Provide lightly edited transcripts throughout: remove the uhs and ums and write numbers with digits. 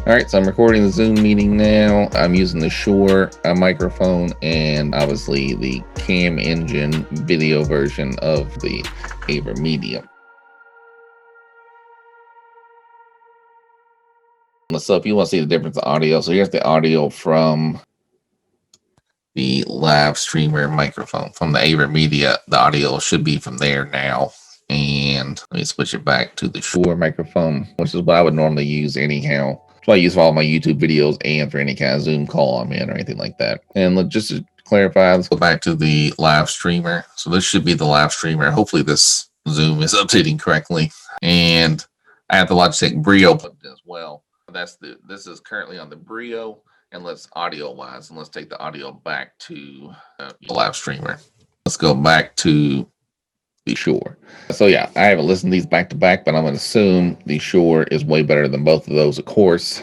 All right, so I'm recording the Zoom meeting now. I'm using the Shure microphone and obviously the Cam Engine video version of the AVerMedia. So if you want to see the difference in audio, so here's the audio from the live streamer microphone from the AVerMedia. The audio should be from there now. And let me switch it back to the Shure microphone, which is what I would normally use anyhow. That's what I use for all my YouTube videos and for any kind of Zoom call I'm in or anything like that. And look, just to clarify, let's go back to the live streamer. So this should be the live streamer. Hopefully this Zoom is updating correctly. And I have the Logitech Brio plugged in as well. This is currently on the Brio, and let's audio wise, and let's take the audio back to the live streamer. Let's go back to the Shure. So yeah, I haven't listened to these back to back, but I'm going to assume the Shure is way better than both of those, of course.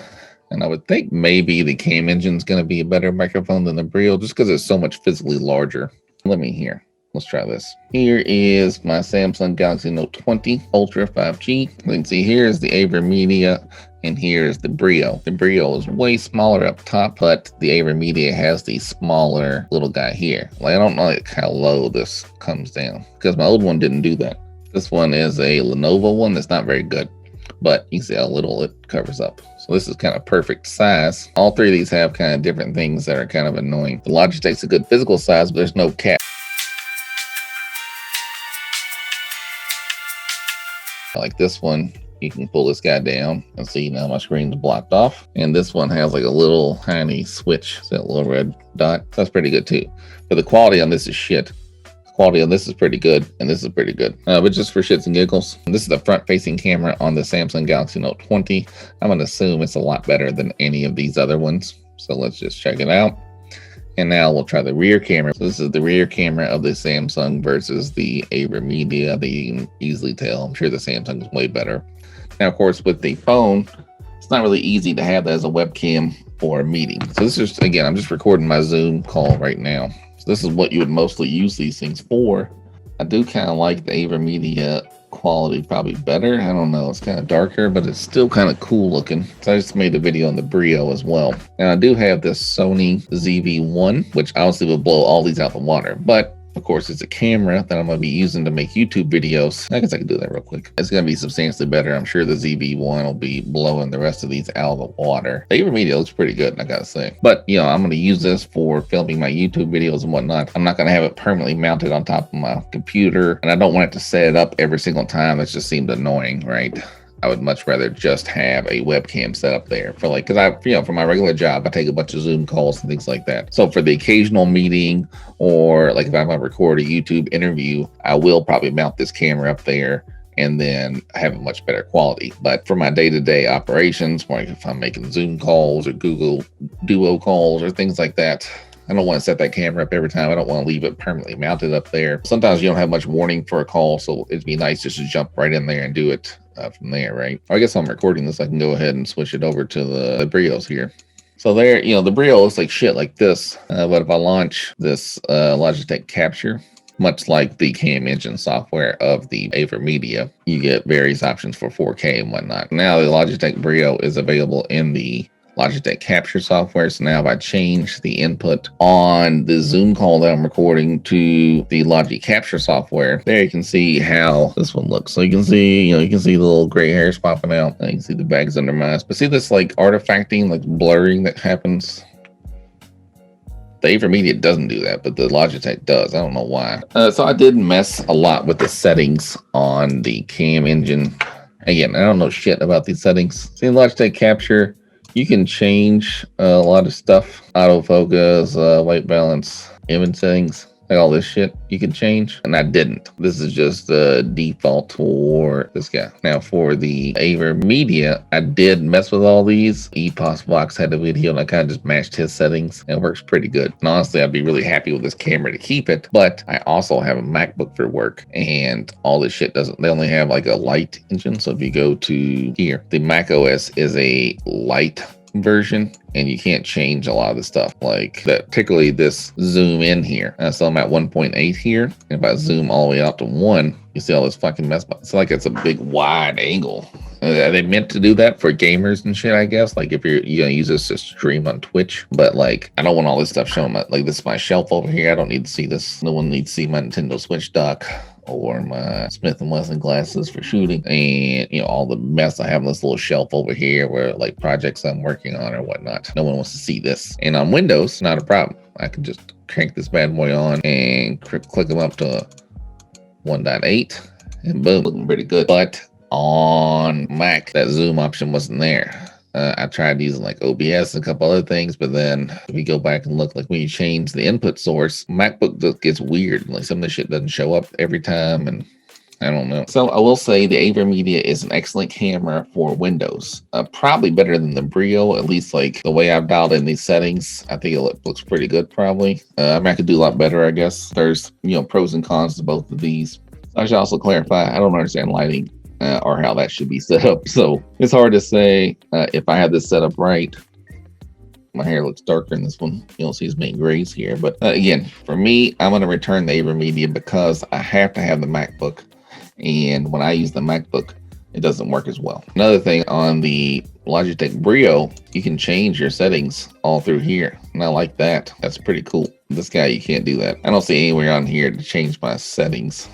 And I would think maybe the Cam Engine is going to be a better microphone than the Brio, just because it's so much physically larger. Let me hear. Let's try this. Here is my Samsung Galaxy Note 20 Ultra 5G. You can see here is the AVerMedia, and here is the Brio. The Brio is way smaller up top, but the AVerMedia has the smaller little guy here. Like, I don't know like how low this comes down, because my old one didn't do that. This one is a LENOVO one that's not very good, but you can see how little it covers up. So this is kind of perfect size. All three of these have kind of different things that are kind of annoying. The Logitech's a good physical size, but there's no cap. Like this one, you can pull this guy down and see now my screen's blocked off. And this one has like a little tiny switch, that little red dot. So that's pretty good too. But the quality on this is shit. The quality on this is pretty good, and this is pretty good. But just for shits and giggles, this is the front-facing camera on the Samsung Galaxy Note 20. I'm gonna assume it's a lot better than any of these other ones. So let's just check it out. And now we'll try the rear camera. So this is the rear camera of the Samsung versus the AVerMedia. I think you can easily tell. I'm sure the Samsung is way better. Now, of course, with the phone, it's not really easy to have that as a webcam for a meeting. So this is, again, I'm just recording my Zoom call right now. So this is what you would mostly use these things for. I do kind of like the AVerMedia quality probably better. I don't know, it's kind of darker, but it's still kind of cool looking. So I just made a video on the Brio as well. Now I do have this Sony ZV-1, which obviously will blow all these out the water, but of course it's a camera that I'm going to be using to make YouTube videos. I guess I can do that real quick. It's going to be substantially better. I'm sure the ZV-1 will be blowing the rest of these out of the water. The AVerMedia looks pretty good, I gotta say. But you know, I'm going to use this for filming my YouTube videos and whatnot. I'm not going to have it permanently mounted on top of my computer, and I don't want it to set it up every single time. That just seemed annoying, right? I would much rather just have a webcam set up there for like, because for my regular job, I take a bunch of Zoom calls and things like that. So for the occasional meeting, or like if I'm going to record a YouTube interview, I will probably mount this camera up there and then have a much better quality. But for my day-to-day operations, like if I'm making Zoom calls or Google Duo calls or things like that, I don't want to set that camera up every time. I don't want to leave it permanently mounted up there. Sometimes you don't have much warning for a call, so it'd be nice just to jump right in there and do it from there, right? I guess I'm recording this. I can go ahead and switch it over to the Brios here. So there, the Brio looks like shit like this. But if I launch this Logitech Capture, much like the Cam Engine software of the AVerMedia, you get various options for 4K and whatnot. Now the Logitech Brio is available in the Logitech Capture software. So now if I change the input on the Zoom call that I'm recording to the Logitech Capture software, there you can see how this one looks. So you can see, you can see the little gray hairs popping out. You can see the bags under my eyes. But see this like artifacting, like blurring that happens? The AVerMedia doesn't do that, but the Logitech does. I don't know why. So I did mess a lot with the settings on the Cam Engine. Again, I don't know shit about these settings. See, Logitech Capture, you can change a lot of stuff. Autofocus, white balance, image settings, like all this shit you can change. And I didn't. This is just the default for this guy. Now for the AVerMedia, I did mess with all these. EPOS had a video and I kind of just matched his settings. And it works pretty good. And honestly, I'd be really happy with this camera to keep it. But I also have a MacBook for work, and all this shit they only have like a light engine. So if you go to here, the Mac OS is a light version, and you can't change a lot of the stuff like that, particularly this zoom in here. So I'm at 1.8 here. If I zoom all the way out to 1, you You see all this fucking mess. It's like it's a big wide angle. Are they meant to do that for gamers and shit, I guess? Like if you're gonna use this to stream on Twitch, but like I don't want all this stuff showing my, like this is my shelf over here. I don't need to see this. No one needs to see my Nintendo Switch dock or my Smith & Wesson glasses for shooting, and you know all the mess I have on this little shelf over here where like projects I'm working on or whatnot. No one wants to see this. And on Windows, not a problem. I can just crank this bad boy on and click them up to 1.8 and boom, looking pretty good. But on Mac, that zoom option wasn't there. I tried using like OBS and a couple other things, but then if you go back and look, like when you change the input source, MacBook just gets weird. Like some of the shit doesn't show up every time, and I don't know. So I will say the AVerMedia is an excellent camera for Windows. Probably better than the Brio, at least like the way I've dialed in these settings. I think it looks pretty good probably. I mean, I could do a lot better, I guess. There's, you know, pros and cons to both of these. I should also clarify, I don't understand lighting or how that should be set up. So it's hard to say if I have this set up right. My hair looks darker in this one. You don't see as many grays here. But again, for me, I'm going to return the AVerMedia because I have to have the MacBook. And when I use the MacBook, it doesn't work as well. Another thing, on the Logitech Brio, you can change your settings all through here. And I like that. That's pretty cool. This guy, you can't do that. I don't see anywhere on here to change my settings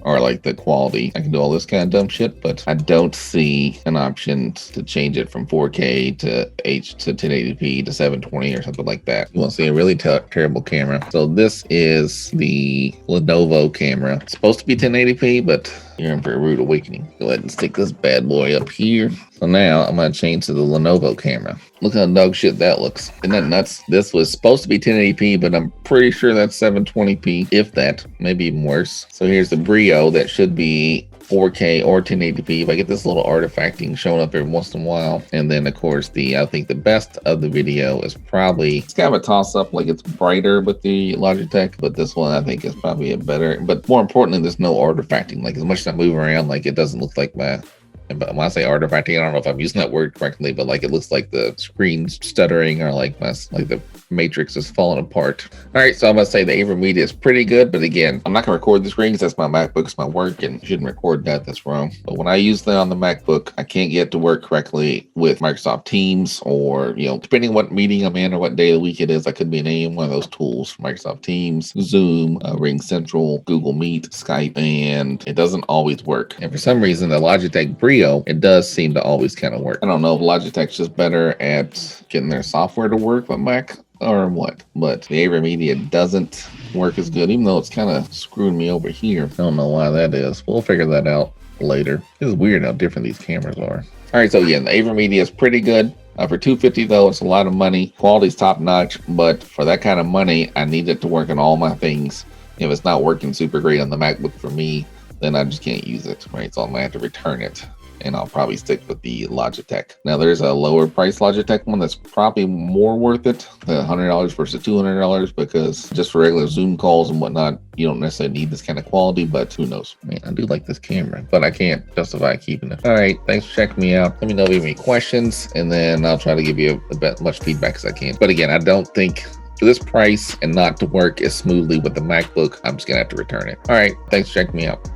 or like the quality. I can do all this kind of dumb shit, but I don't see an option to change it from 4K to 1080p to 720 or something like that. You won't see a really terrible camera. So this is the LENOVO camera. It's supposed to be 1080p, but you're in for a rude awakening. Go ahead and stick this bad boy up here. So now I'm going to change to the LENOVO camera. Look how dog shit that looks. Isn't that nuts? This was supposed to be 1080p, but I'm pretty sure that's 720p, if that, maybe even worse. So here's the Brio that should be 4K or 1080p. If I get this little artifacting showing up every once in a while. And then of course I think the best of the video is probably, it's kind of a toss up, like it's brighter with the Logitech, but this one I think is probably a better, but more importantly, there's no artifacting. Like as much as I move around, like it doesn't look like my, but when I say artifacting, I don't know if I'm using that word correctly, but like it looks like the screen's stuttering or like the matrix is falling apart. All right, so I'm gonna say the AVerMedia is pretty good, but again, I'm not gonna record the screen because that's my MacBook, it's my work, and you shouldn't record that. That's wrong. But when I use that on the MacBook, I can't get it to work correctly with Microsoft Teams, or you know, depending on what meeting I'm in or what day of the week it is, I could be in any one of those tools: Microsoft Teams, Zoom, Ring Central, Google Meet, Skype, and it doesn't always work. And for some reason, the Logitech Brio, it does seem to always kind of work. I don't know if Logitech's just better at getting their software to work with Mac or what, but the AVerMedia doesn't work as good, even though it's kind of screwing me over here. I don't know why that is. We'll figure that out later. It's weird how different these cameras are. All right, so again, the AVerMedia is pretty good. For $250 though, it's a lot of money. Quality's top notch, but for that kind of money, I need it to work on all my things. If it's not working super great on the MacBook for me, then I just can't use it, right? So I'm gonna have to return it, and I'll probably stick with the Logitech. Now there's a lower price Logitech one that's probably more worth it, the $100 versus $200, because just for regular Zoom calls and whatnot, you don't necessarily need this kind of quality, but who knows? Man, I do like this camera, but I can't justify keeping it. All right, thanks for checking me out. Let me know if you have any questions, and then I'll try to give you as much feedback as I can. But again, I don't think for this price and not to work as smoothly with the MacBook, I'm just gonna have to return it. All right, thanks for checking me out.